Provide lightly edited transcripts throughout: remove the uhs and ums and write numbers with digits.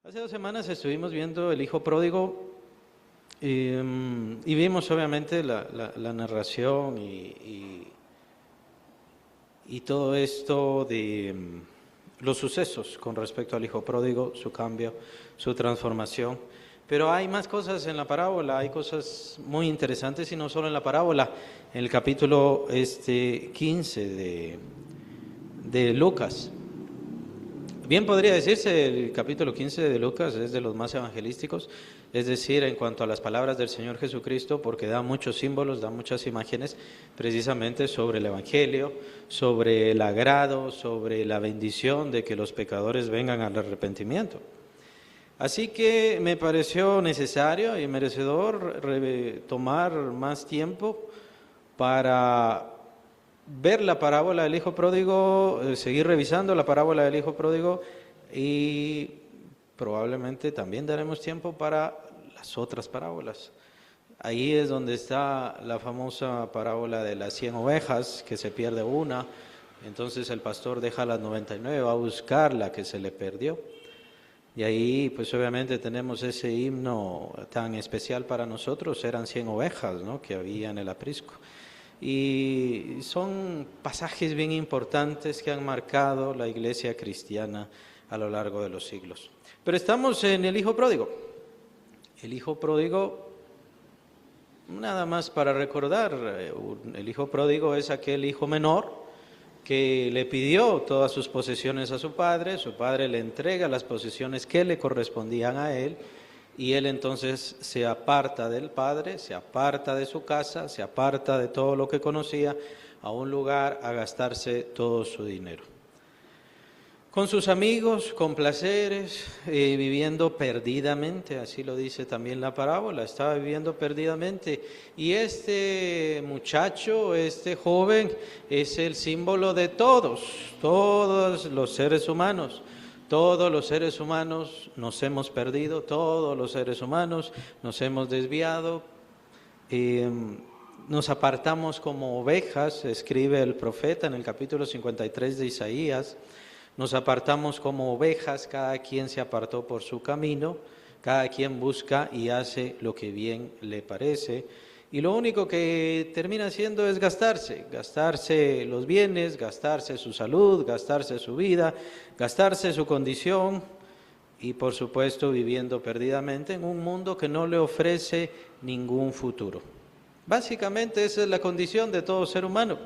Hace 2 semanas estuvimos viendo El Hijo Pródigo y vimos obviamente la narración y todo esto de los sucesos con respecto al Hijo Pródigo, su cambio, su transformación. Pero hay más cosas en la parábola, hay cosas muy interesantes y no solo en la parábola. En el capítulo 15 de Lucas. Bien podría decirse, el capítulo 15 de Lucas es de los más evangelísticos, es decir, en cuanto a las palabras del Señor Jesucristo, porque da muchos símbolos, da muchas imágenes precisamente sobre el Evangelio, sobre el agrado, sobre la bendición de que los pecadores vengan al arrepentimiento. Así que me pareció necesario y merecedor tomar más tiempo para ver la parábola del Hijo Pródigo, seguir revisando la parábola del Hijo Pródigo y probablemente también daremos tiempo para las otras parábolas. Ahí es donde está la famosa parábola de las 100 ovejas, que se pierde una, entonces el pastor deja las 99, va a buscar la que se le perdió. Y ahí pues obviamente tenemos ese himno tan especial para nosotros, eran 100 ovejas, ¿no?, que había en el aprisco. Y son pasajes bien importantes que han marcado la iglesia cristiana a lo largo de los siglos. Pero estamos en el Hijo Pródigo. El Hijo Pródigo, nada más para recordar, el Hijo Pródigo es aquel hijo menor que le pidió todas sus posesiones a su padre le entrega las posesiones que le correspondían a él, y él entonces se aparta del padre, se aparta de su casa, se aparta de todo lo que conocía, a un lugar a gastarse todo su dinero. Con sus amigos, con placeres, viviendo perdidamente, así lo dice también la parábola, estaba viviendo perdidamente. Y este muchacho, este joven, es el símbolo de todos los seres humanos. Todos los seres humanos nos hemos perdido, todos los seres humanos nos hemos desviado, nos apartamos como ovejas, escribe el profeta en el capítulo 53 de Isaías, nos apartamos como ovejas, cada quien se apartó por su camino, cada quien busca y hace lo que bien le parece. Y lo único que termina haciendo es gastarse los bienes, gastarse su salud, gastarse su vida, gastarse su condición y por supuesto viviendo perdidamente en un mundo que no le ofrece ningún futuro. Básicamente esa es la condición de todo ser humano.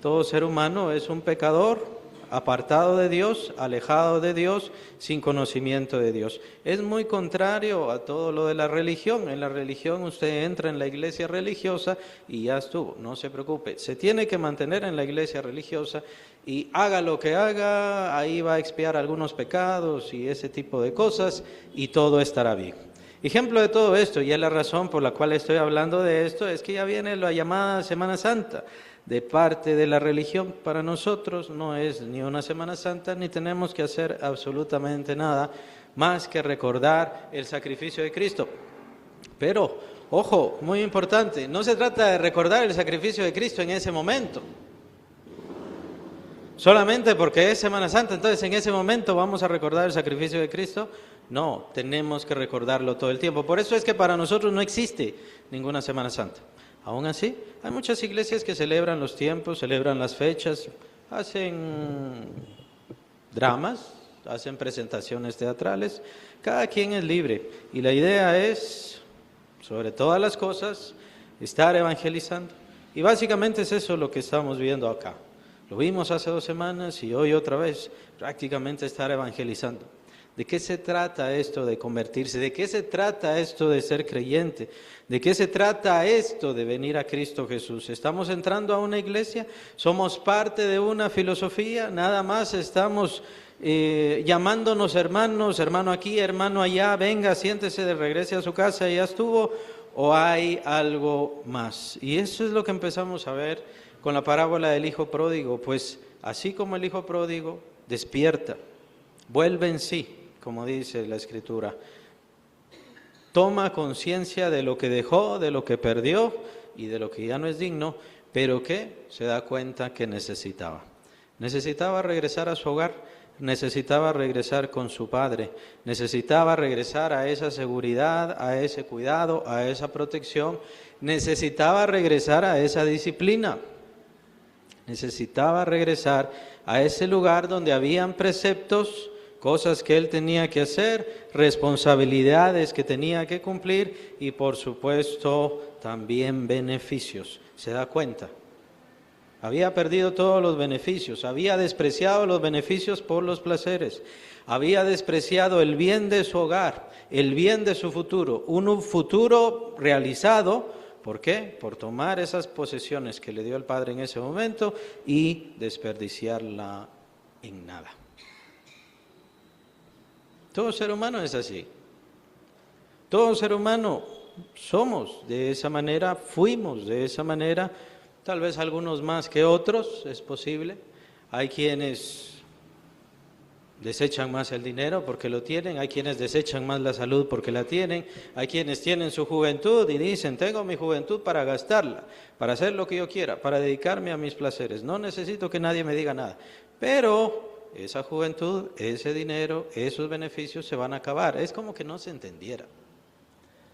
Todo ser humano es un pecador, apartado de Dios, alejado de Dios, sin conocimiento de Dios. Es muy contrario a todo lo de la religión. En la religión usted entra en la iglesia religiosa y ya estuvo, no se preocupe. Se tiene que mantener en la iglesia religiosa y haga lo que haga, ahí va a expiar algunos pecados y ese tipo de cosas y todo estará bien. Ejemplo de todo esto, y es la razón por la cual estoy hablando de esto, es que ya viene la llamada Semana Santa. De parte de la religión, para nosotros no es ni una Semana Santa, ni tenemos que hacer absolutamente nada más que recordar el sacrificio de Cristo. Pero, ojo, muy importante, no se trata de recordar el sacrificio de Cristo en ese momento, solamente porque es Semana Santa, entonces en ese momento vamos a recordar el sacrificio de Cristo. No, tenemos que recordarlo todo el tiempo. Por eso es que para nosotros no existe ninguna Semana Santa. Aún así, hay muchas iglesias que celebran los tiempos, celebran las fechas, hacen dramas, hacen presentaciones teatrales, cada quien es libre. Y la idea es, sobre todas las cosas, estar evangelizando. Y básicamente es eso lo que estamos viendo acá. Lo vimos hace 2 semanas y hoy otra vez, prácticamente estar evangelizando. ¿De qué se trata esto de convertirse? ¿De qué se trata esto de ser creyente? ¿De qué se trata esto de venir a Cristo Jesús? ¿Estamos entrando a una iglesia? ¿Somos parte de una filosofía? ¿Nada más estamos llamándonos hermanos, hermano aquí, hermano allá, venga, siéntese, regrese a su casa y ya estuvo? ¿O hay algo más? Y eso es lo que empezamos a ver con la parábola del Hijo Pródigo. Pues así como el Hijo Pródigo despierta, vuelve en sí, como dice la Escritura, toma conciencia de lo que dejó, de lo que perdió y de lo que ya no es digno, pero que se da cuenta que necesitaba regresar a su hogar, necesitaba regresar con su padre, necesitaba regresar a esa seguridad, a ese cuidado, a esa protección, necesitaba regresar a esa disciplina, necesitaba regresar a ese lugar donde habían preceptos, cosas que él tenía que hacer, responsabilidades que tenía que cumplir y por supuesto también beneficios. ¿Se da cuenta? Había perdido todos los beneficios, había despreciado los beneficios por los placeres, había despreciado el bien de su hogar, el bien de su futuro, un futuro realizado, ¿por qué? Por tomar esas posesiones que le dio el Padre en ese momento y desperdiciarla en nada. Todo ser humano es así. Todo ser humano somos de esa manera, fuimos de esa manera. Tal vez algunos más que otros, es posible. Hay quienes desechan más el dinero porque lo tienen, hay quienes desechan más la salud porque la tienen, hay quienes tienen su juventud y dicen, tengo mi juventud para gastarla, para hacer lo que yo quiera, para dedicarme a mis placeres. No necesito que nadie me diga nada. Pero esa juventud, ese dinero, esos beneficios se van a acabar. Es como que no se entendiera.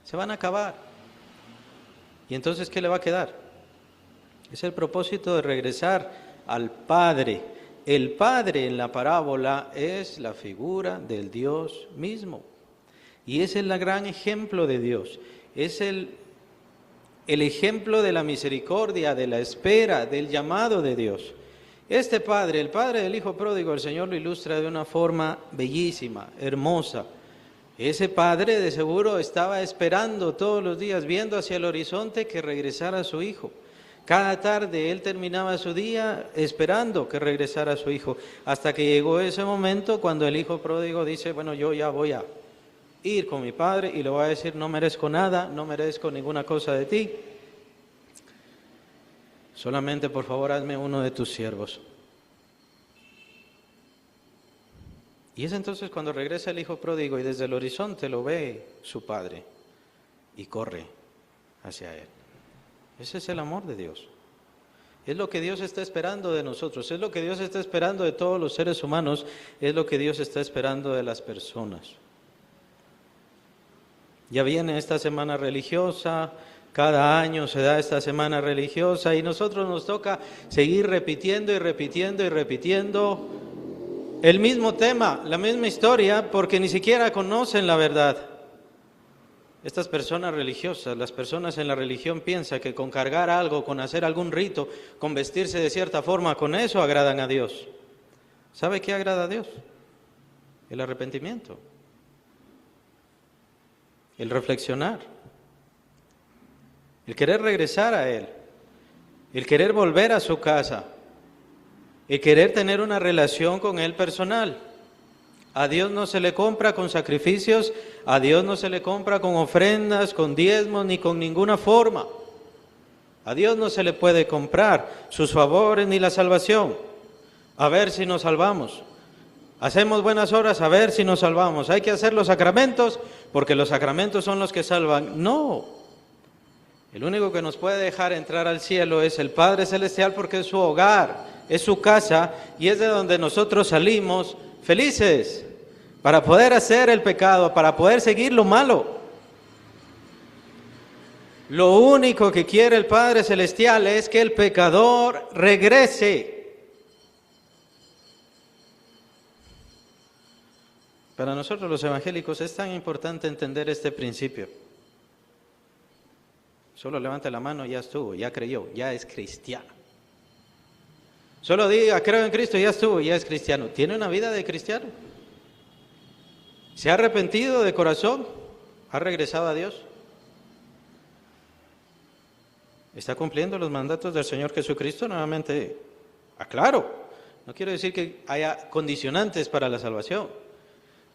Se van a acabar. ¿Y entonces qué le va a quedar? Es el propósito de regresar al Padre. El Padre en la parábola es la figura del Dios mismo. Y ese es el gran ejemplo de Dios. Es el ejemplo de la misericordia, de la espera, del llamado de Dios. Este Padre, el Padre del Hijo Pródigo, el Señor lo ilustra de una forma bellísima, hermosa. Ese Padre de seguro estaba esperando todos los días, viendo hacia el horizonte que regresara su Hijo. Cada tarde él terminaba su día esperando que regresara su hijo, hasta que llegó ese momento cuando el hijo pródigo dice, bueno, yo ya voy a ir con mi padre y le voy a decir, no merezco nada, no merezco ninguna cosa de ti, solamente por favor hazme uno de tus siervos. Y es entonces cuando regresa el hijo pródigo y desde el horizonte lo ve su padre y corre hacia él. Ese es el amor de Dios. Es lo que Dios está esperando de nosotros, es lo que Dios está esperando de todos los seres humanos, es lo que Dios está esperando de las personas. Ya viene esta semana religiosa, cada año se da esta semana religiosa y nosotros nos toca seguir repitiendo y repitiendo y repitiendo el mismo tema, la misma historia, porque ni siquiera conocen la verdad. Estas personas religiosas, las personas en la religión piensan que con cargar algo, con hacer algún rito, con vestirse de cierta forma, con eso agradan a Dios. ¿Sabe qué agrada a Dios? El arrepentimiento, el reflexionar, el querer regresar a Él, el querer volver a su casa, el querer tener una relación con Él personal. A Dios no se le compra con sacrificios, a Dios no se le compra con ofrendas, con diezmos, ni con ninguna forma. A Dios no se le puede comprar sus favores ni la salvación. A ver si nos salvamos. Hacemos buenas obras, a ver si nos salvamos. Hay que hacer los sacramentos, porque los sacramentos son los que salvan. No. El único que nos puede dejar entrar al cielo es el Padre Celestial, porque es su hogar, es su casa, y es de donde nosotros salimos felices, para poder hacer el pecado, para poder seguir lo malo. Lo único que quiere el Padre Celestial es que el pecador regrese. Para nosotros los evangélicos es tan importante entender este principio. Solo levante la mano, ya estuvo, ya creyó, ya es cristiano. Solo diga, creo en Cristo, ya estuvo, ya es cristiano. ¿Tiene una vida de cristiano? ¿Se ha arrepentido de corazón? ¿Ha regresado a Dios? ¿Está cumpliendo los mandatos del Señor Jesucristo? Nuevamente, aclaro, no quiero decir que haya condicionantes para la salvación.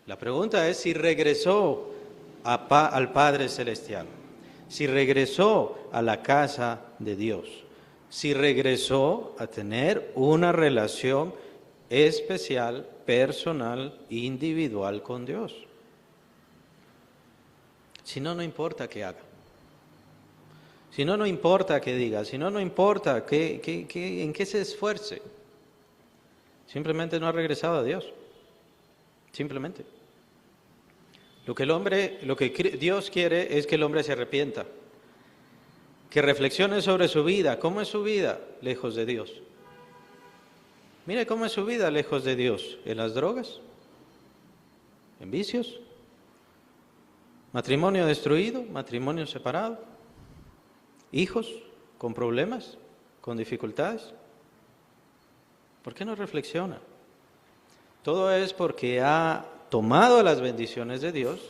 La pregunta es si regresó al Padre Celestial, si regresó a la casa de Dios, si regresó a tener una relación especial, personal, individual con Dios. Si no, no importa qué haga. Si no, no importa qué diga. Si no, no importa en qué se esfuerce. Simplemente no ha regresado a Dios. simplemente. Lo que Dios quiere es que el hombre se arrepienta, que reflexione sobre su vida. ¿Cómo es su vida lejos de Dios? Mire cómo es su vida lejos de Dios. ¿En las drogas? ¿En vicios? ¿Matrimonio destruido? ¿Matrimonio separado? ¿Hijos con problemas? ¿Con dificultades? ¿Por qué no reflexiona? Todo es porque ha tomado las bendiciones de Dios.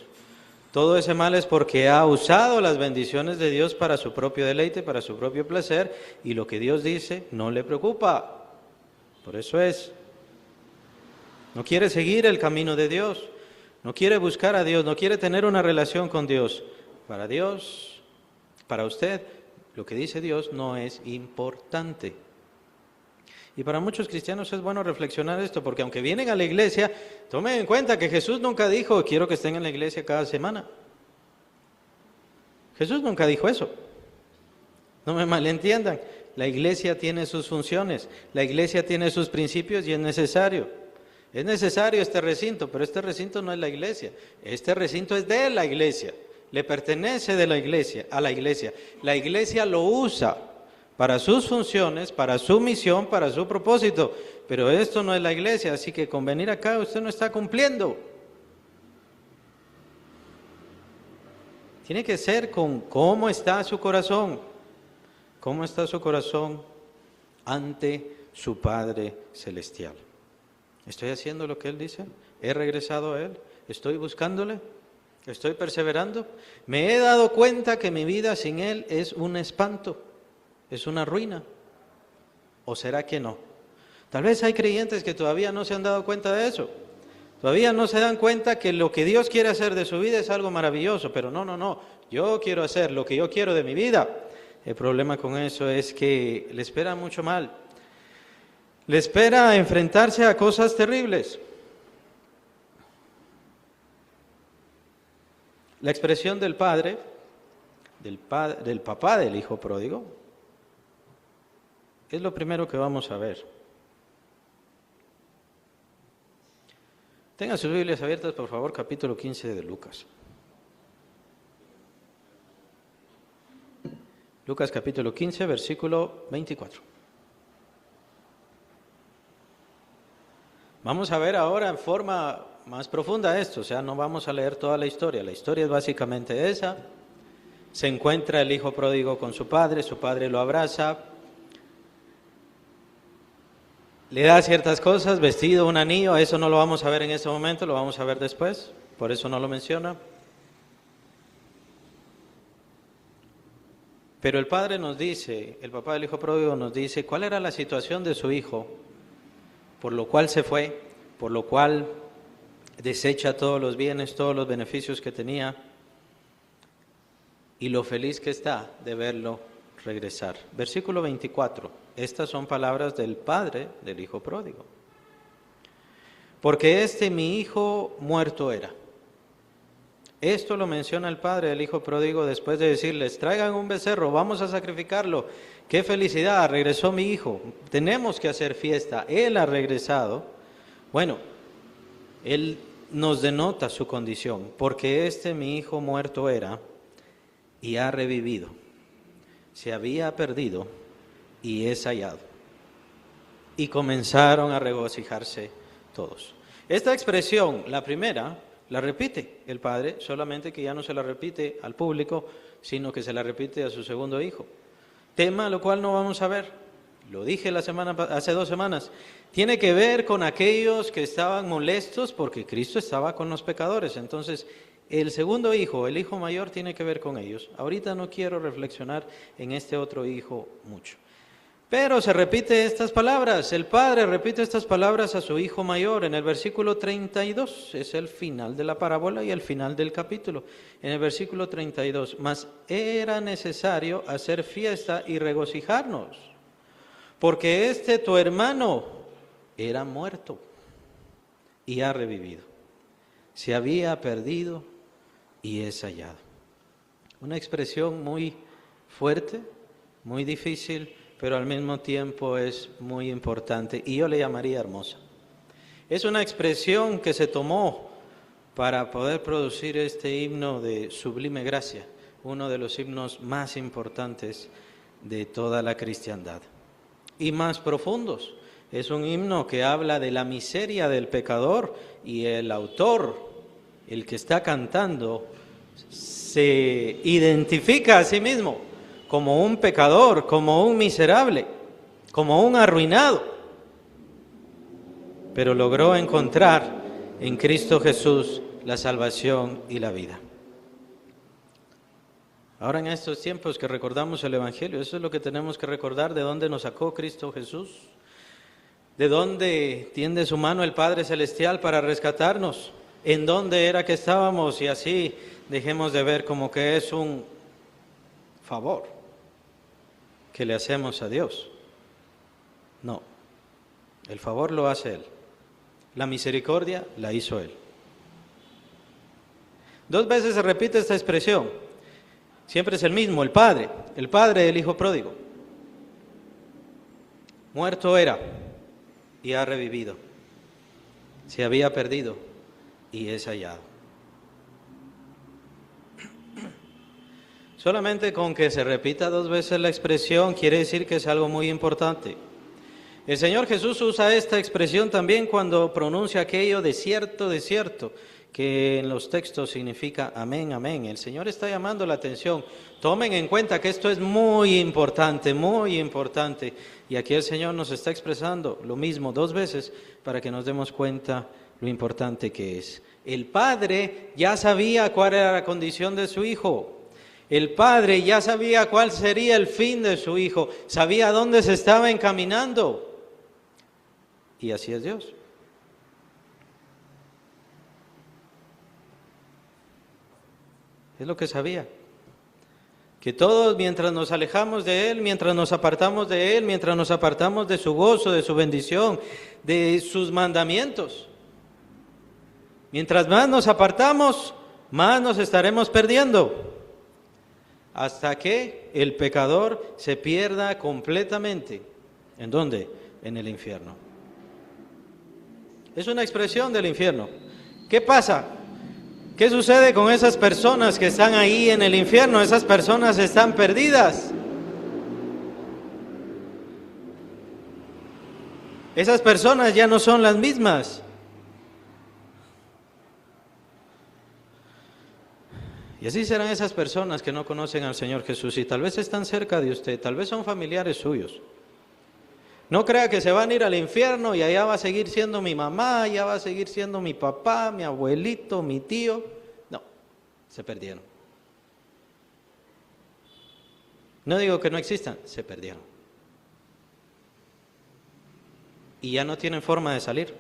Todo ese mal es porque ha usado las bendiciones de Dios para su propio deleite, para su propio placer, y lo que Dios dice no le preocupa. Por eso es. No quiere seguir el camino de Dios, no quiere buscar a Dios, no quiere tener una relación con Dios. Para Dios, para usted, lo que dice Dios no es importante. Y para muchos cristianos es bueno reflexionar esto, porque aunque vienen a la iglesia, tomen en cuenta que Jesús nunca dijo, quiero que estén en la iglesia cada semana. Jesús nunca dijo eso. No me malentiendan. La iglesia tiene sus funciones, la iglesia tiene sus principios y es necesario. Es necesario este recinto, pero este recinto no es la iglesia. Este recinto es de la iglesia, le pertenece de la iglesia, a la iglesia. La iglesia lo usa para sus funciones, para su misión, para su propósito. Pero esto no es la iglesia, así que con venir acá usted no está cumpliendo. Tiene que ser con cómo está su corazón. ¿Cómo está su corazón ante su Padre Celestial? ¿Estoy haciendo lo que Él dice? ¿He regresado a Él? ¿Estoy buscándole? ¿Estoy perseverando? ¿Me he dado cuenta que mi vida sin Él es un espanto? ¿Es una ruina? ¿O será que no? Tal vez hay creyentes que todavía no se han dado cuenta de eso. Todavía no se dan cuenta que lo que Dios quiere hacer de su vida es algo maravilloso. Pero no. Yo quiero hacer lo que yo quiero de mi vida. El problema con eso es que le espera mucho mal. Le espera enfrentarse a cosas terribles. La expresión del padre, del papá del hijo pródigo, es lo primero que vamos a ver. Tengan sus Biblias abiertas, por favor, capítulo 15 de Lucas. Lucas capítulo 15, versículo 24. Vamos a ver ahora en forma más profunda esto, o sea, no vamos a leer toda la historia es básicamente esa. Se encuentra el hijo pródigo con su padre lo abraza, le da ciertas cosas, vestido, un anillo, eso no lo vamos a ver en este momento, lo vamos a ver después, por eso no lo menciona. Pero el padre nos dice, el papá del hijo pródigo nos dice cuál era la situación de su hijo, por lo cual se fue, por lo cual desecha todos los bienes, todos los beneficios que tenía y lo feliz que está de verlo regresar. Versículo 24, estas son palabras del padre del hijo pródigo. Porque mi hijo muerto era. Esto lo menciona el padre del hijo pródigo después de decirles, traigan un becerro, vamos a sacrificarlo. ¡Qué felicidad! Regresó mi hijo, tenemos que hacer fiesta, él ha regresado. Bueno, él nos denota su condición, porque mi hijo muerto era y ha revivido. Se había perdido y es hallado. Y comenzaron a regocijarse todos. Esta expresión, la primera, la repite el padre, solamente que ya no se la repite al público, sino que se la repite a su segundo hijo. Tema lo cual no vamos a ver, lo dije hace 2 semanas, tiene que ver con aquellos que estaban molestos porque Cristo estaba con los pecadores. Entonces, el segundo hijo, el hijo mayor, tiene que ver con ellos. Ahorita no quiero reflexionar en este otro hijo mucho. Pero se repite estas palabras, el padre repite estas palabras a su hijo mayor en el versículo 32, es el final de la parábola y el final del capítulo. En el versículo 32, mas era necesario hacer fiesta y regocijarnos, porque tu hermano era muerto y ha revivido, se había perdido y es hallado. Una expresión muy fuerte, muy difícil, pero al mismo tiempo es muy importante y yo le llamaría hermosa. Es una expresión que se tomó para poder producir este himno de Sublime Gracia, uno de los himnos más importantes de toda la cristiandad y más profundos. Es un himno que habla de la miseria del pecador y el autor, el que está cantando, se identifica a sí mismo como un pecador, como un miserable, como un arruinado, pero logró encontrar en Cristo Jesús la salvación y la vida. Ahora en estos tiempos que recordamos el Evangelio, eso es lo que tenemos que recordar, de dónde nos sacó Cristo Jesús, de dónde tiende su mano el Padre Celestial para rescatarnos, en dónde era que estábamos, y así dejemos de ver como que es un favor que le hacemos a Dios. No, el favor lo hace Él, la misericordia la hizo Él. 2 veces se repite esta expresión, siempre es el mismo, el Padre del Hijo pródigo. Muerto era y ha revivido, se había perdido y es hallado. Solamente con que se repita 2 veces la expresión quiere decir que es algo muy importante. El Señor Jesús usa esta expresión también cuando pronuncia aquello de cierto, que en los textos significa amén, amén. El Señor está llamando la atención. Tomen en cuenta que esto es muy importante, muy importante. Y aquí el Señor nos está expresando lo mismo 2 veces para que nos demos cuenta lo importante que es. El Padre ya sabía cuál era la condición de su Hijo. El Padre ya sabía cuál sería el fin de su Hijo. Sabía dónde se estaba encaminando. Y así es Dios. Es lo que sabía. Que todos, mientras nos alejamos de Él, mientras nos apartamos de Él, mientras nos apartamos de su gozo, de su bendición, de sus mandamientos, mientras más nos apartamos, más nos estaremos perdiendo, hasta que el pecador se pierda completamente. ¿En dónde? En el infierno. Es una expresión del infierno. ¿Qué pasa? ¿Qué sucede con esas personas que están ahí en el infierno? Esas personas están perdidas. Esas personas ya no son las mismas. Y así serán esas personas que no conocen al Señor Jesús y tal vez están cerca de usted, tal vez son familiares suyos. No crea que se van a ir al infierno y allá va a seguir siendo mi mamá, allá va a seguir siendo mi papá, mi abuelito, mi tío. No, se perdieron. No digo que no existan, se perdieron. Y ya no tienen forma de salir.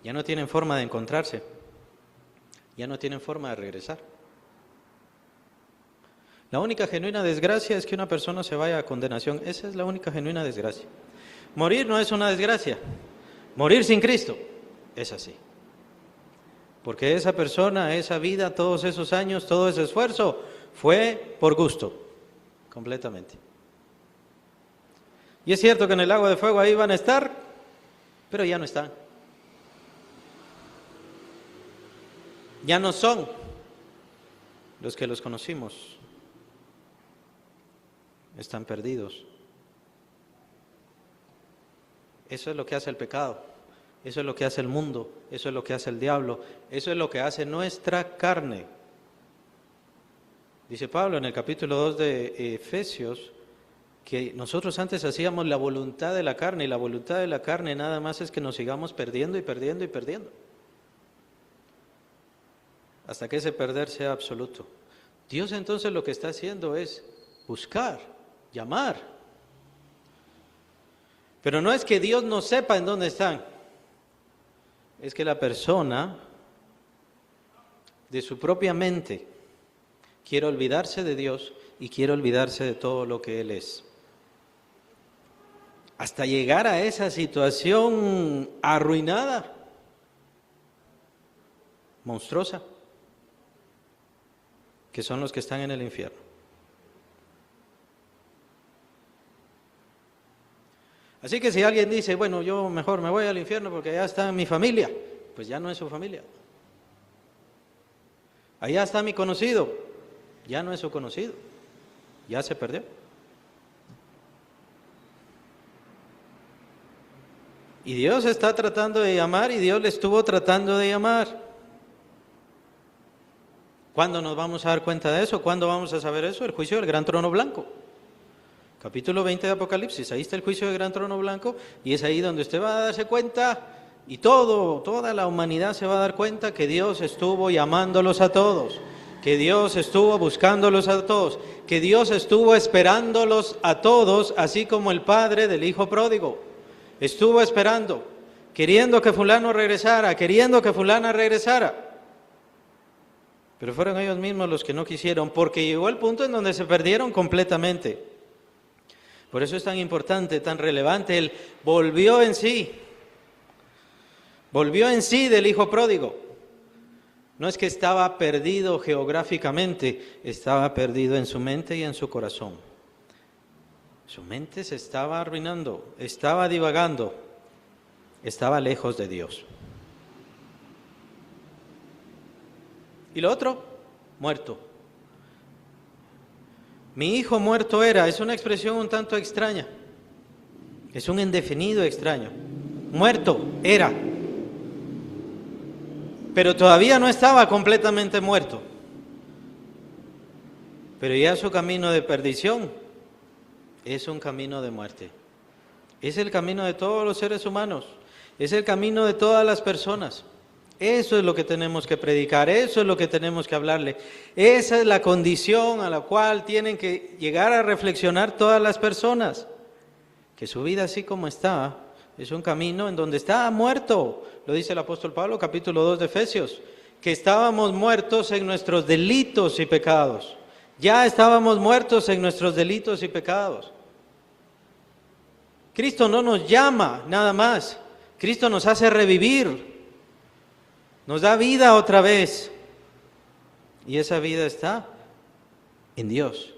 Ya no tienen forma de encontrarse. Ya no tienen forma de regresar. La única genuina desgracia es que una persona se vaya a condenación. Esa es la única genuina desgracia. Morir no es una desgracia. Morir sin Cristo es así. Porque esa persona, esa vida, todos esos años, todo ese esfuerzo fue por gusto, completamente. Y es cierto que en el lago de fuego ahí van a estar, pero ya no están. Ya no son los que los conocimos. Están perdidos. Eso es lo que hace el pecado, eso es lo que hace el mundo, eso es lo que hace el diablo, eso es lo que hace nuestra carne. Dice Pablo en el capítulo 2 de Efesios que nosotros antes hacíamos la voluntad de la carne, y la voluntad de la carne nada más es que nos sigamos perdiendo y perdiendo y perdiendo, hasta que ese perder sea absoluto. Dios entonces lo que está haciendo es buscar, llamar. Pero no es que Dios no sepa en dónde están, es que la persona de su propia mente quiere olvidarse de Dios y quiere olvidarse de todo lo que Él es. Hasta llegar a esa situación arruinada, monstruosa, que son los que están en el infierno. Así que si alguien dice, bueno, yo mejor me voy al infierno porque allá está mi familia, pues ya no es su familia. Allá está mi conocido, ya no es su conocido, ya se perdió. Y Dios está tratando de llamar y Dios le estuvo tratando de llamar. ¿Cuándo nos vamos a dar cuenta de eso? ¿Cuándo vamos a saber eso? El juicio del gran trono blanco. Capítulo 20 de Apocalipsis, ahí está el juicio del gran trono blanco y es ahí donde usted va a darse cuenta y toda la humanidad se va a dar cuenta que Dios estuvo llamándolos a todos, que Dios estuvo buscándolos a todos, que Dios estuvo esperándolos a todos, así como el padre del hijo pródigo. Estuvo esperando, queriendo que fulano regresara, queriendo que fulana regresara. Pero fueron ellos mismos los que no quisieron, porque llegó el punto en donde se perdieron completamente. Por eso es tan importante, tan relevante, Él volvió en sí del hijo pródigo. No es que estaba perdido geográficamente, estaba perdido en su mente y en su corazón. Su mente se estaba arruinando, estaba divagando, estaba lejos de Dios. Y lo otro, muerto. Mi hijo muerto era, es una expresión un tanto extraña, es un indefinido extraño. Muerto era, pero todavía no estaba completamente muerto. Pero ya su camino de perdición es un camino de muerte. Es el camino de todos los seres humanos, es el camino de todas las personas. Eso es lo que tenemos que predicar, eso es lo que tenemos que hablarle. Esa es la condición a la cual tienen que llegar a reflexionar todas las personas. Que su vida así como está, es un camino en donde está muerto. Lo dice el apóstol Pablo, capítulo 2 de Efesios, que estábamos muertos en nuestros delitos y pecados. Ya estábamos muertos en nuestros delitos y pecados. Cristo no nos llama nada más, Cristo nos hace revivir. Nos da vida otra vez. Y esa vida está en Dios.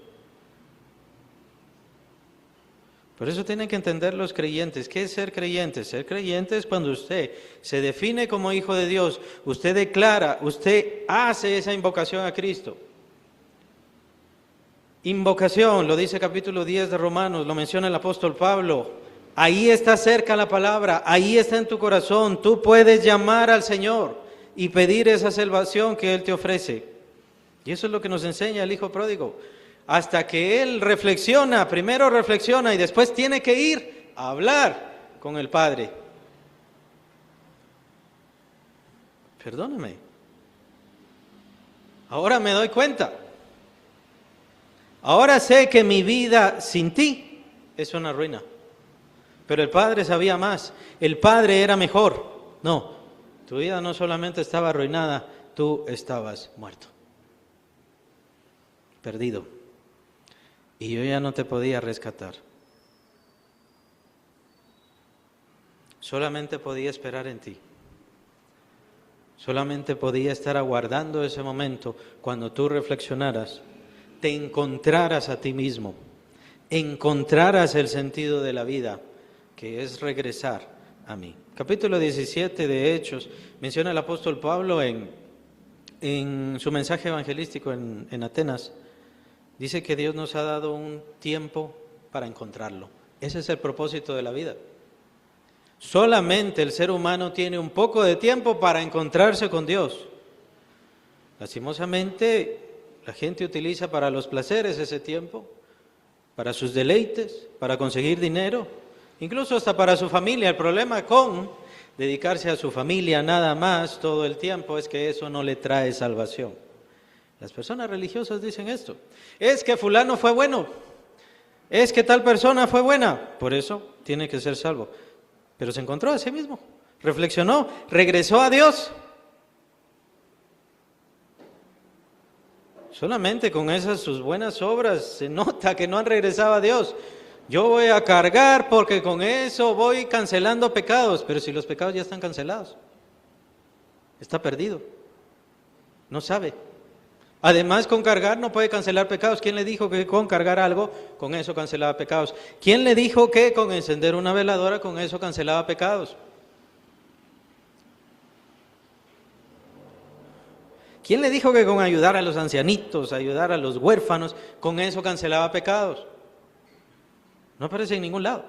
Por eso tienen que entender los creyentes. ¿Qué es ser creyente? Ser creyente es cuando usted se define como hijo de Dios. Usted declara, usted hace esa invocación a Cristo. Invocación, lo dice capítulo 10 de Romanos, lo menciona el apóstol Pablo. Ahí está cerca la palabra, ahí está en tu corazón. Tú puedes llamar al Señor y pedir esa salvación que Él te ofrece. Y eso es lo que nos enseña el hijo pródigo. Hasta que Él reflexiona, primero reflexiona y después tiene que ir a hablar con el Padre. Perdóname. Ahora me doy cuenta. Ahora sé que mi vida sin ti es una ruina. Pero el Padre sabía más. El Padre era mejor. No. Tu vida no solamente estaba arruinada, tú estabas muerto, perdido. Y yo ya no te podía rescatar. Solamente podía esperar en ti. Solamente podía estar aguardando ese momento cuando tú reflexionaras, te encontraras a ti mismo, encontraras el sentido de la vida, que es regresar a mí. Capítulo 17 de Hechos, menciona el apóstol Pablo en su mensaje evangelístico en Atenas, dice que Dios nos ha dado un tiempo para encontrarlo. Ese es el propósito de la vida. Solamente el ser humano tiene un poco de tiempo para encontrarse con Dios. Lastimosamente, la gente utiliza para los placeres ese tiempo, para sus deleites, para conseguir dinero, incluso hasta para su familia. El problema con dedicarse a su familia nada más todo el tiempo es que eso no le trae salvación. Las personas religiosas dicen esto. Es que fulano fue bueno. Es que tal persona fue buena. Por eso tiene que ser salvo. Pero se encontró a sí mismo. Reflexionó. Regresó a Dios. Solamente con esas sus buenas obras se nota que no han regresado a Dios. Yo voy a cargar porque con eso voy cancelando pecados, pero si los pecados ya están cancelados, está perdido, no sabe. Además, con cargar no puede cancelar pecados. ¿Quién le dijo que con cargar algo, con eso cancelaba pecados? ¿Quién le dijo que con encender una veladora, con eso cancelaba pecados? ¿Quién le dijo que con ayudar a los ancianitos, ayudar a los huérfanos, con eso cancelaba pecados? No aparece en ningún lado.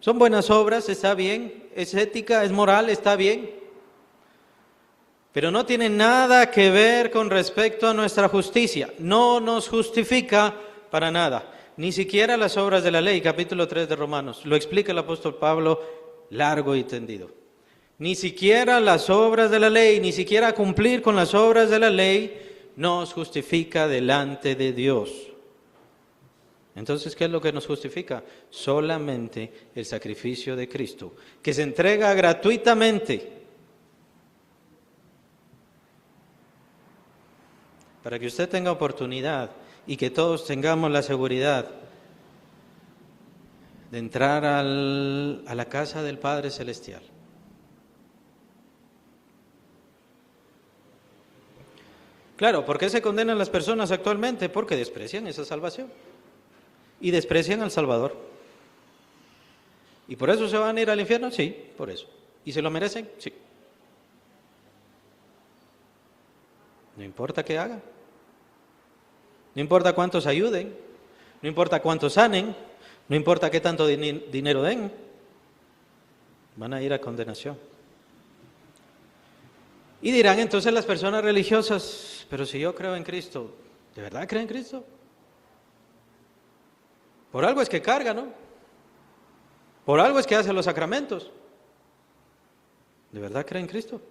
Son buenas obras, está bien. Es ética, es moral, está bien. Pero no tiene nada que ver con respecto a nuestra justicia. No nos justifica para nada. Ni siquiera las obras de la ley, capítulo 3 de Romanos. Lo explica el apóstol Pablo largo y tendido. Ni siquiera las obras de la ley, ni siquiera cumplir con las obras de la ley nos justifica delante de Dios. Entonces, ¿qué es lo que nos justifica? Solamente el sacrificio de Cristo, que se entrega gratuitamente para que usted tenga oportunidad y que todos tengamos la seguridad de entrar a la casa del Padre Celestial. Claro, ¿por qué se condenan las personas actualmente? Porque desprecian esa salvación y desprecian al Salvador. ¿Y por eso se van a ir al infierno? Sí, por eso. ¿Y se lo merecen? Sí. No importa qué hagan, no importa cuántos ayuden, no importa cuántos sanen, no importa qué tanto dinero den, van a ir a condenación. Y dirán entonces las personas religiosas, pero si yo creo en Cristo, ¿de verdad creen en Cristo? Por algo es que carga, ¿no? Por algo es que hace los sacramentos. ¿De verdad creen en Cristo?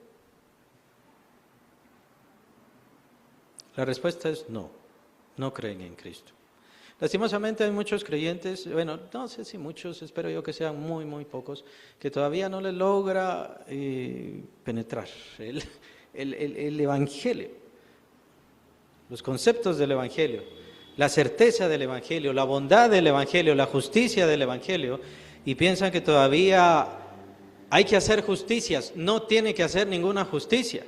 La respuesta es no, no creen en Cristo. Lastimosamente hay muchos creyentes, bueno, no sé si muchos, espero yo que sean muy, muy pocos, que todavía no les logra penetrar el Evangelio, los conceptos del Evangelio, la certeza del Evangelio, la bondad del Evangelio, la justicia del Evangelio, y piensan que todavía hay que hacer justicias. No tiene que hacer ninguna justicia.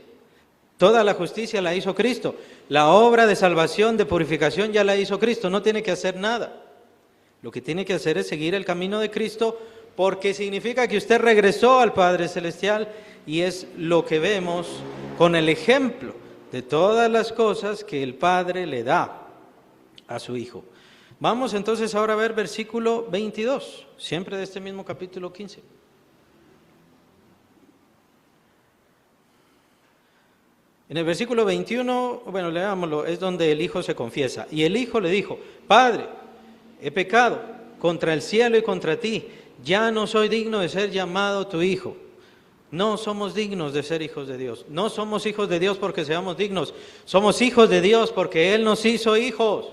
Toda la justicia la hizo Cristo. La obra de salvación, de purificación ya la hizo Cristo. No tiene que hacer nada. Lo que tiene que hacer es seguir el camino de Cristo, porque significa que usted regresó al Padre Celestial, y es lo que vemos con el ejemplo de todas las cosas que el Padre le da a su Hijo. Vamos entonces ahora a ver versículo 22, siempre de este mismo capítulo 15. En el versículo 21, bueno, leámoslo, es donde el Hijo se confiesa. Y el Hijo le dijo: Padre, he pecado contra el cielo y contra ti, ya no soy digno de ser llamado tu Hijo. No somos dignos de ser hijos de Dios. No somos hijos de Dios porque seamos dignos. Somos hijos de Dios porque Él nos hizo hijos.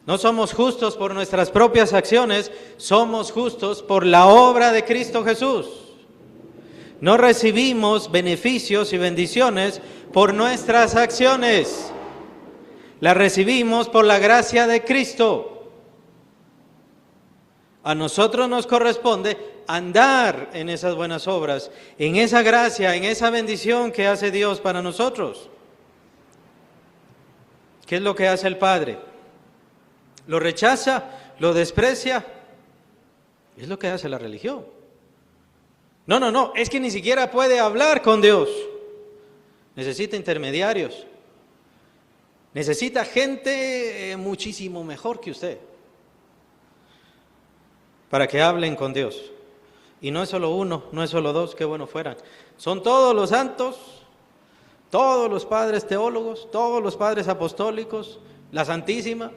No somos justos por nuestras propias acciones, somos justos por la obra de Cristo Jesús. No recibimos beneficios y bendiciones por nuestras acciones. Las recibimos por la gracia de Cristo. A nosotros nos corresponde andar en esas buenas obras, en esa gracia, en esa bendición que hace Dios para nosotros. ¿Qué es lo que hace el Padre? ¿Lo rechaza? ¿Lo desprecia? Es lo que hace la religión. No, es que ni siquiera puede hablar con Dios. Necesita intermediarios. Necesita gente muchísimo mejor que usted para que hablen con Dios. Y no es solo uno, no es solo dos, qué bueno fueran. Son todos los santos, todos los padres teólogos, todos los padres apostólicos, la Santísima,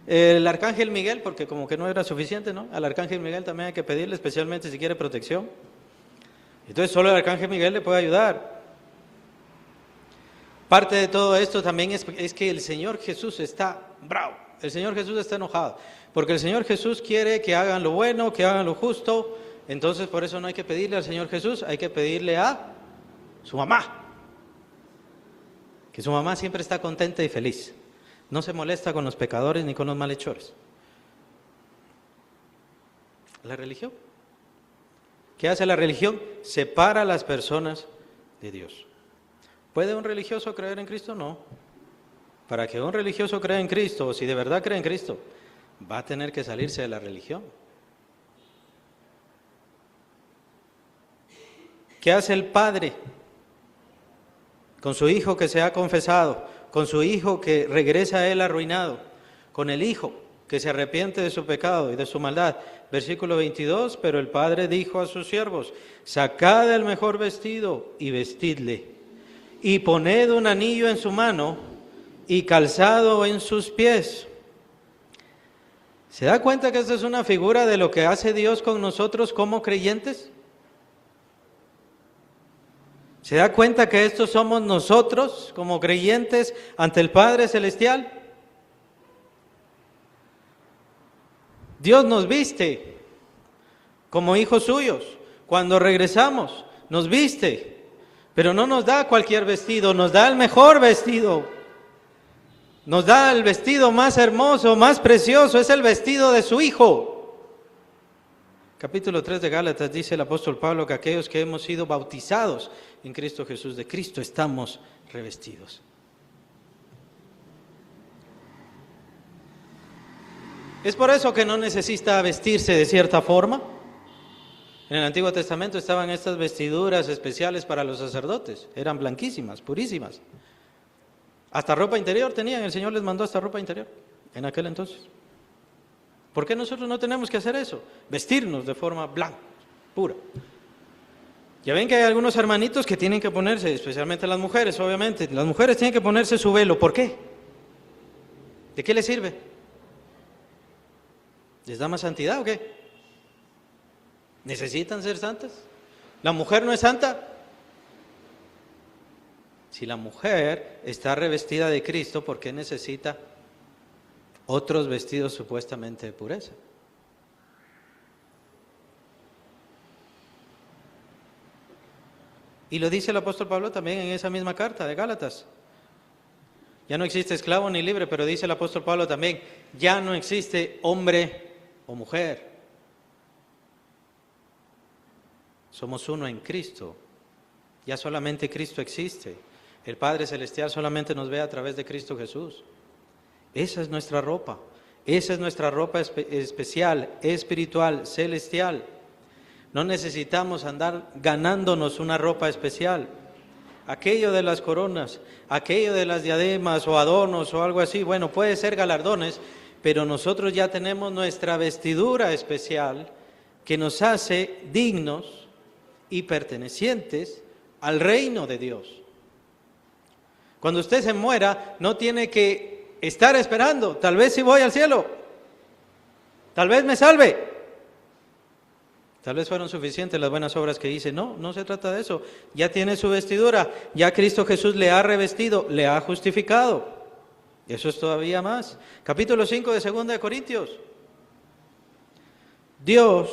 el Arcángel Miguel, porque como que no era suficiente, ¿no? Al Arcángel Miguel también hay que pedirle, especialmente si quiere protección. Entonces solo el Arcángel Miguel le puede ayudar. Parte de todo esto también es que el Señor Jesús está bravo, el Señor Jesús está enojado, porque el Señor Jesús quiere que hagan lo bueno, que hagan lo justo. Entonces por eso no hay que pedirle al Señor Jesús, hay que pedirle a su mamá, que su mamá siempre está contenta y feliz, no se molesta con los pecadores ni con los malhechores. La religión, ¿qué hace la religión? Separa a las personas de Dios. ¿Puede un religioso creer en Cristo? No. Para que un religioso crea en Cristo, o si de verdad cree en Cristo, va a tener que salirse de la religión. ¿Qué hace el padre con su hijo que se ha confesado, con su hijo que regresa a él arruinado, con el hijo que se arrepiente de su pecado y de su maldad? Versículo 22, pero el padre dijo a sus siervos, sacad el mejor vestido y vestidle, y poned un anillo en su mano y calzado en sus pies. ¿Se da cuenta que esta es una figura de lo que hace Dios con nosotros como creyentes? ¿Se da cuenta que estos somos nosotros como creyentes ante el Padre Celestial? Dios nos viste como hijos suyos. Cuando regresamos, nos viste, pero no nos da cualquier vestido, nos da el mejor vestido. Nos da el vestido más hermoso, más precioso, es el vestido de su Hijo. Capítulo 3 de Gálatas dice el apóstol Pablo que aquellos que hemos sido bautizados en Cristo Jesús, de Cristo estamos revestidos. Es por eso que no necesita vestirse de cierta forma. En el Antiguo Testamento estaban estas vestiduras especiales para los sacerdotes, eran blanquísimas, purísimas. Hasta ropa interior tenían, el Señor les mandó hasta ropa interior en aquel entonces. ¿Por qué nosotros no tenemos que hacer eso? Vestirnos de forma blanca, pura. Ya ven que hay algunos hermanitos que tienen que ponerse, especialmente las mujeres, obviamente. Las mujeres tienen que ponerse su velo. ¿Por qué? ¿De qué les sirve? ¿Les da más santidad o qué? ¿Necesitan ser santas? ¿La mujer no es santa? Si la mujer está revestida de Cristo, ¿por qué necesita otros vestidos supuestamente de pureza? Y lo dice el apóstol Pablo también en esa misma carta de Gálatas. Ya no existe esclavo ni libre, pero dice el apóstol Pablo también, ya no existe hombre o mujer. Somos uno en Cristo. Ya solamente Cristo existe. El Padre Celestial solamente nos ve a través de Cristo Jesús. Esa es nuestra ropa. Esa es nuestra ropa especial, espiritual, celestial. No necesitamos andar ganándonos una ropa especial. Aquello de las coronas, aquello de las diademas o adornos o algo así, bueno, puede ser galardones, pero nosotros ya tenemos nuestra vestidura especial que nos hace dignos y pertenecientes al reino de Dios. Cuando usted se muera, no tiene que estar esperando, tal vez si voy al cielo, tal vez me salve, tal vez fueron suficientes las buenas obras que hice. No, no se trata de eso. Ya tiene su vestidura, ya Cristo Jesús le ha revestido, le ha justificado. Eso es todavía más. Capítulo 5 de 2 de Corintios. Dios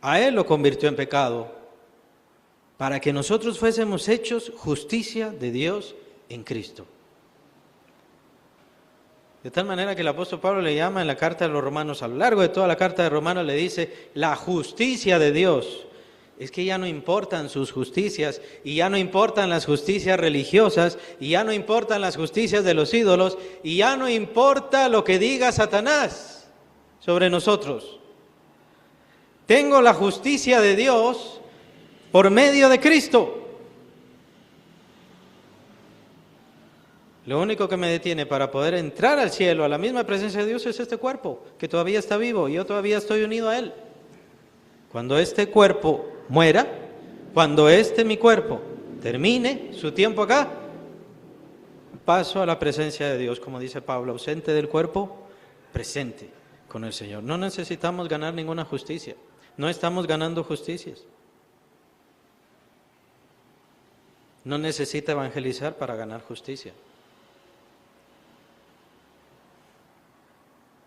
a Él lo convirtió en pecado para que nosotros fuésemos hechos justicia de Dios en Cristo. De tal manera que el apóstol Pablo le llama en la carta de los Romanos, a lo largo de toda la carta de Romanos le dice, la justicia de Dios. Es que ya no importan sus justicias, y ya no importan las justicias religiosas, y ya no importan las justicias de los ídolos, y ya no importa lo que diga Satanás sobre nosotros. Tengo la justicia de Dios por medio de Cristo. Lo único que me detiene para poder entrar al cielo, a la misma presencia de Dios, es este cuerpo, que todavía está vivo, y yo todavía estoy unido a Él. Cuando este cuerpo muera, cuando mi cuerpo termine su tiempo acá, paso a la presencia de Dios, como dice Pablo, ausente del cuerpo, presente con el Señor. No necesitamos ganar ninguna justicia, no estamos ganando justicias. No necesita evangelizar para ganar justicia.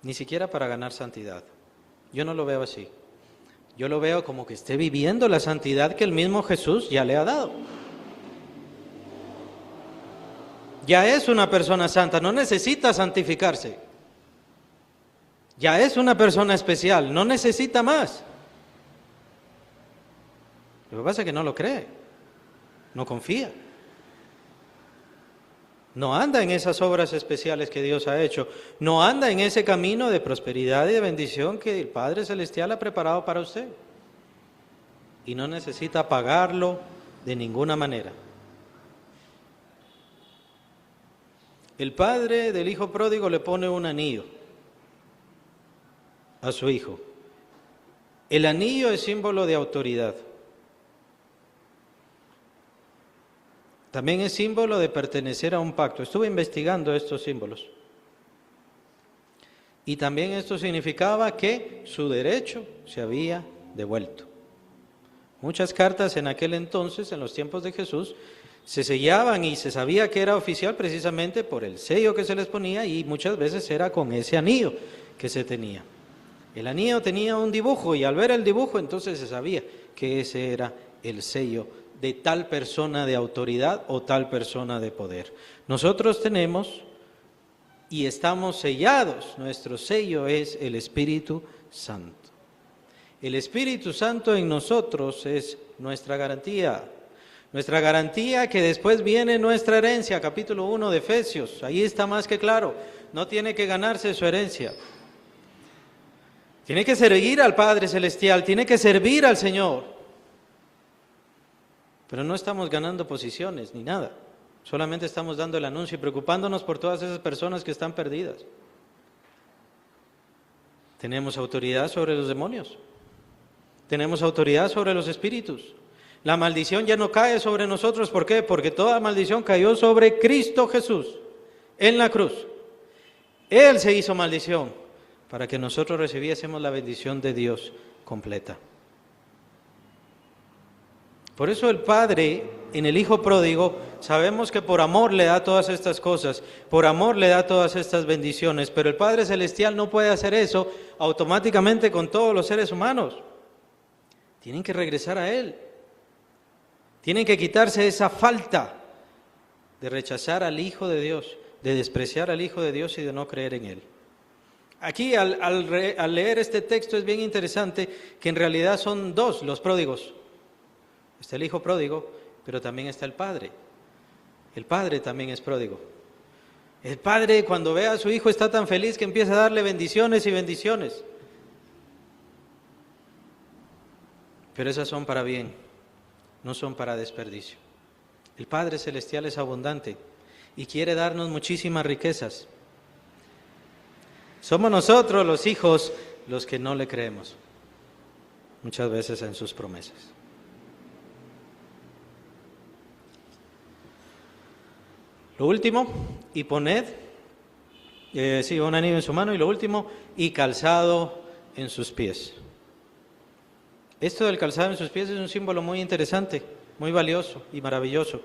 Ni siquiera para ganar santidad. Yo no lo veo así. Yo lo veo como que esté viviendo la santidad que el mismo Jesús ya le ha dado. Ya es una persona santa, no necesita santificarse. Ya es una persona especial, no necesita más. Lo que pasa es que no lo cree, no confía. No anda en esas obras especiales que Dios ha hecho. No anda en ese camino de prosperidad y de bendición que el Padre Celestial ha preparado para usted. Y no necesita pagarlo de ninguna manera. El padre del hijo pródigo le pone un anillo a su hijo. El anillo es símbolo de autoridad. También es símbolo de pertenecer a un pacto. Estuve investigando estos símbolos. Y también esto significaba que su derecho se había devuelto. Muchas cartas en aquel entonces, en los tiempos de Jesús, se sellaban y se sabía que era oficial precisamente por el sello que se les ponía, y muchas veces era con ese anillo que se tenía. El anillo tenía un dibujo y al ver el dibujo entonces se sabía que ese era el sello de tal persona de autoridad o tal persona de poder. Nosotros tenemos y estamos sellados, nuestro sello es el Espíritu Santo. El Espíritu Santo en nosotros es nuestra garantía que después viene nuestra herencia, capítulo 1 de Efesios, ahí está más que claro, no tiene que ganarse su herencia. Tiene que servir al Padre Celestial, tiene que servir al Señor. Pero no estamos ganando posiciones ni nada, solamente estamos dando el anuncio y preocupándonos por todas esas personas que están perdidas. Tenemos autoridad sobre los demonios, tenemos autoridad sobre los espíritus. La maldición ya no cae sobre nosotros, ¿por qué? Porque toda maldición cayó sobre Cristo Jesús en la cruz. Él se hizo maldición para que nosotros recibiésemos la bendición de Dios completa. Por eso el Padre, en el Hijo pródigo, sabemos que por amor le da todas estas cosas, por amor le da todas estas bendiciones, pero el Padre Celestial no puede hacer eso automáticamente con todos los seres humanos. Tienen que regresar a Él. Tienen que quitarse esa falta de rechazar al Hijo de Dios, de despreciar al Hijo de Dios y de no creer en Él. Aquí al leer este texto es bien interesante que en realidad son dos los pródigos. Está el hijo pródigo, pero también está el padre. El padre también es pródigo. El padre cuando ve a su hijo está tan feliz que empieza a darle bendiciones y bendiciones. Pero esas son para bien, no son para desperdicio. El Padre Celestial es abundante y quiere darnos muchísimas riquezas. Somos nosotros los hijos los que no le creemos muchas veces en sus promesas. Lo último, y poned, un anillo en su mano, y lo último, y calzado en sus pies. Esto del calzado en sus pies es un símbolo muy interesante, muy valioso y maravilloso.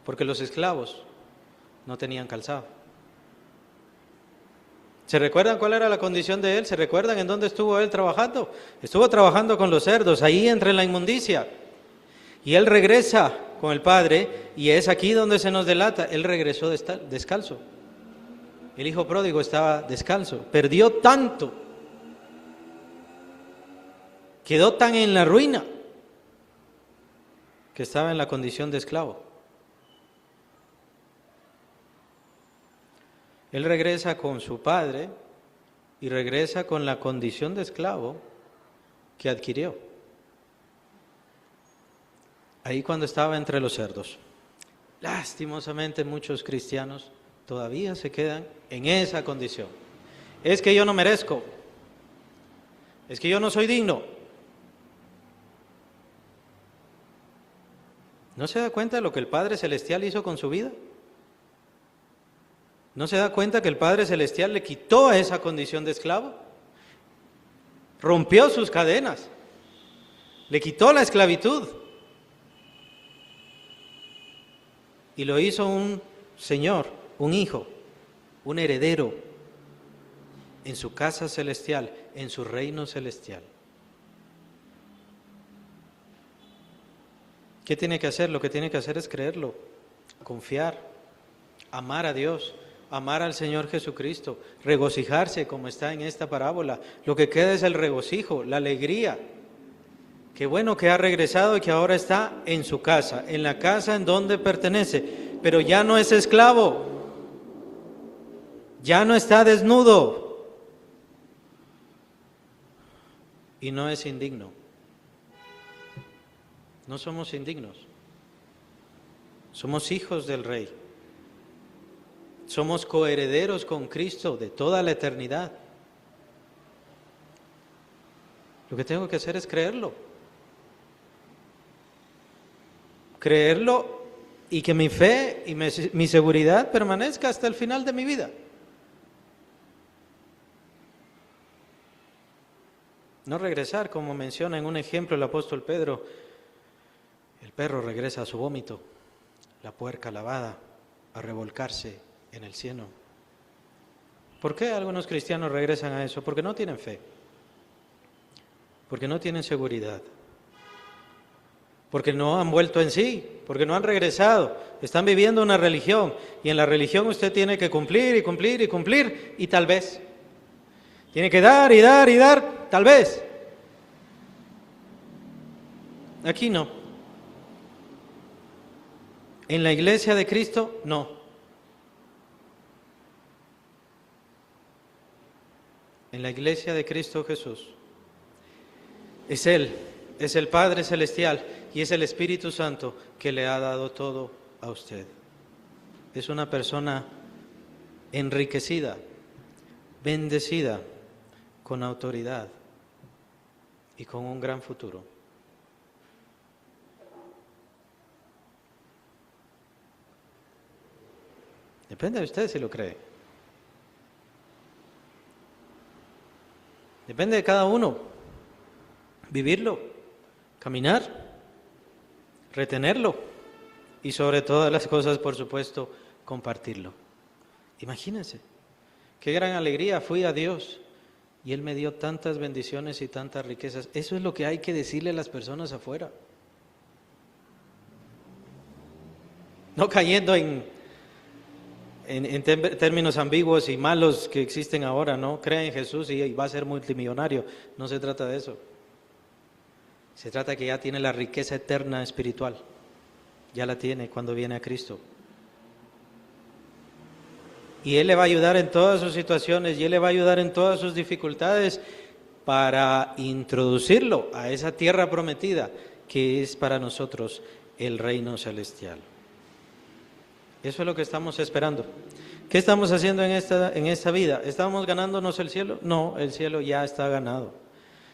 Porque los esclavos no tenían calzado. ¿Se recuerdan cuál era la condición de él? ¿Se recuerdan en dónde estuvo él trabajando? Estuvo trabajando con los cerdos, ahí entre la inmundicia. Y él regresa con el Padre, y es aquí donde se nos delata, él regresó descalzo. El hijo pródigo estaba descalzo, perdió tanto, quedó tan en la ruina, que estaba en la condición de esclavo. Él regresa con su padre y regresa con la condición de esclavo que adquirió ahí cuando estaba entre los cerdos. Lastimosamente muchos cristianos todavía se quedan en esa condición. Es que yo no merezco, es que yo no soy digno. ¿No se da cuenta de lo que el Padre Celestial hizo con su vida? ¿No se da cuenta que el Padre Celestial le quitó esa condición de esclavo? Rompió sus cadenas, le quitó la esclavitud y lo hizo un señor, un hijo, un heredero en su casa celestial, en su reino celestial. ¿Qué tiene que hacer? Lo que tiene que hacer es creerlo, confiar, amar a Dios, amar al Señor Jesucristo, regocijarse como está en esta parábola. Lo que queda es el regocijo, la alegría Qué bueno que ha regresado y que ahora está en su casa, en la casa en donde pertenece, pero ya no es esclavo, ya no está desnudo y no es indigno. No somos indignos, somos hijos del Rey, somos coherederos con Cristo de toda la eternidad. Lo que tengo que hacer es creerlo y que mi fe y mi seguridad permanezca hasta el final de mi vida. No regresar, como menciona en un ejemplo el apóstol Pedro, el perro regresa a su vómito, la puerca lavada a revolcarse en el cieno. ¿Por qué algunos cristianos regresan a eso? Porque no tienen fe, porque no tienen seguridad, porque no han vuelto en sí, porque no han regresado, están viviendo una religión, y en la religión usted tiene que cumplir y cumplir y cumplir, y tal vez tiene que dar y dar y dar, tal vez. Aquí no. En la iglesia de Cristo, no. En la iglesia de Cristo Jesús, es Él, es el Padre Celestial y es el Espíritu Santo que le ha dado todo a usted. Es una persona enriquecida, bendecida, con autoridad y con un gran futuro. Depende de usted si lo cree. Depende de cada uno. Vivirlo, caminar, retenerlo y sobre todas las cosas, por supuesto, compartirlo. Imagínense, qué gran alegría fui a Dios y Él me dio tantas bendiciones y tantas riquezas. Eso es lo que hay que decirle a las personas afuera. No cayendo en términos ambiguos y malos que existen ahora, ¿no? Crea en Jesús y va a ser multimillonario. No se trata de eso. Se trata que ya tiene la riqueza eterna espiritual. Ya la tiene cuando viene a Cristo. Y Él le va a ayudar en todas sus situaciones y Él le va a ayudar en todas sus dificultades para introducirlo a esa tierra prometida que es para nosotros el reino celestial. Eso es lo que estamos esperando. ¿Qué estamos haciendo en esta vida? ¿Estamos ganándonos el cielo? No, el cielo ya está ganado.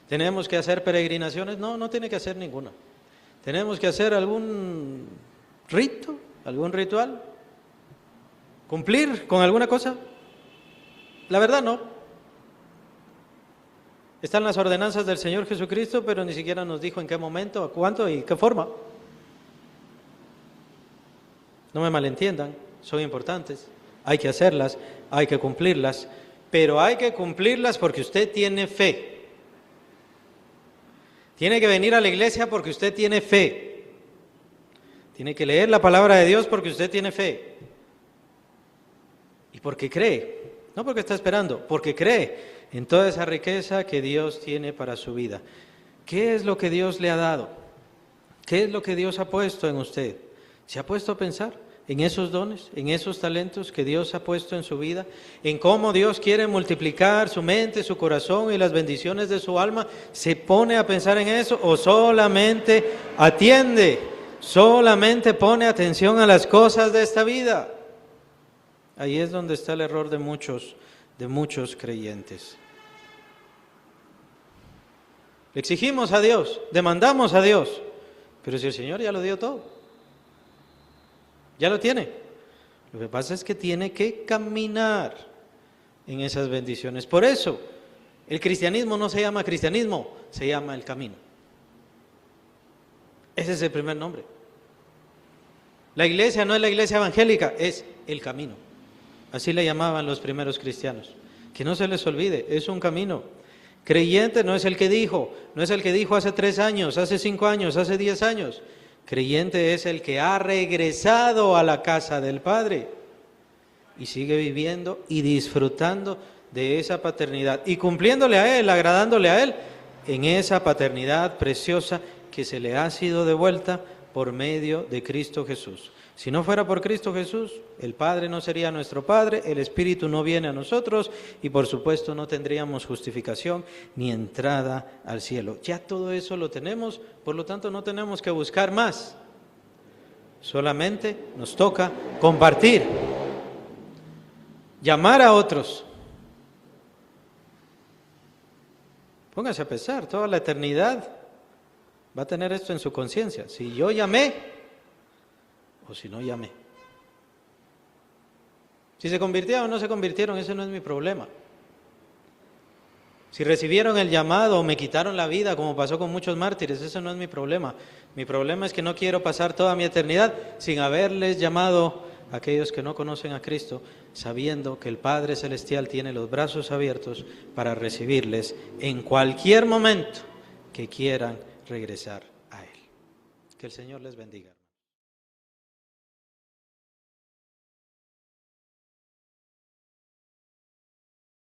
¿Tenemos que hacer peregrinaciones? No, no tiene que hacer ninguna. ¿Tenemos que hacer algún rito, algún ritual? ¿Cumplir con alguna cosa? La verdad no. Están las ordenanzas del Señor Jesucristo, pero ni siquiera nos dijo en qué momento, a cuánto y qué forma. No me malentiendan, son importantes, hay que hacerlas, hay que cumplirlas, pero hay que cumplirlas porque usted tiene fe. Tiene que venir a la iglesia porque usted tiene fe. Tiene que leer la palabra de Dios porque usted tiene fe. Y porque cree, no porque está esperando, porque cree en toda esa riqueza que Dios tiene para su vida. ¿Qué es lo que Dios le ha dado? ¿Qué es lo que Dios ha puesto en usted? ¿Se ha puesto a pensar en esos dones, en esos talentos que Dios ha puesto en su vida? ¿En cómo Dios quiere multiplicar su mente, su corazón y las bendiciones de su alma? ¿Se pone a pensar en eso o solamente atiende, solamente pone atención a las cosas de esta vida? Ahí es donde está el error de muchos creyentes. Le exigimos a Dios, demandamos a Dios, pero si el Señor ya lo dio todo, ya lo tiene. Lo que pasa es que tiene que caminar en esas bendiciones. Por eso, el cristianismo no se llama cristianismo, se llama el camino. Ese es el primer nombre. La iglesia no es la iglesia evangélica, es el camino. Así le llamaban los primeros cristianos. Que no se les olvide, es un camino. Creyente no es el que dijo, no es el que dijo hace 3 años, hace 5 años, hace 10 años. Creyente es el que ha regresado a la casa del Padre y sigue viviendo y disfrutando de esa paternidad y cumpliéndole a Él, agradándole a Él en esa paternidad preciosa que se le ha sido devuelta por medio de Cristo Jesús. Si no fuera por Cristo Jesús, el Padre no sería nuestro Padre, el Espíritu no viene a nosotros y por supuesto no tendríamos justificación ni entrada al cielo. Ya todo eso lo tenemos, por lo tanto no tenemos que buscar más. Solamente nos toca compartir, llamar a otros. Póngase a pensar, toda la eternidad va a tener esto en su conciencia. Si yo llamé o si no llamé. Si se convirtieron o no se convirtieron, ese no es mi problema. Si recibieron el llamado o me quitaron la vida, como pasó con muchos mártires, ese no es mi problema. Mi problema es que no quiero pasar toda mi eternidad sin haberles llamado a aquellos que no conocen a Cristo, sabiendo que el Padre Celestial tiene los brazos abiertos para recibirles en cualquier momento que quieran regresar a Él. Que el Señor les bendiga.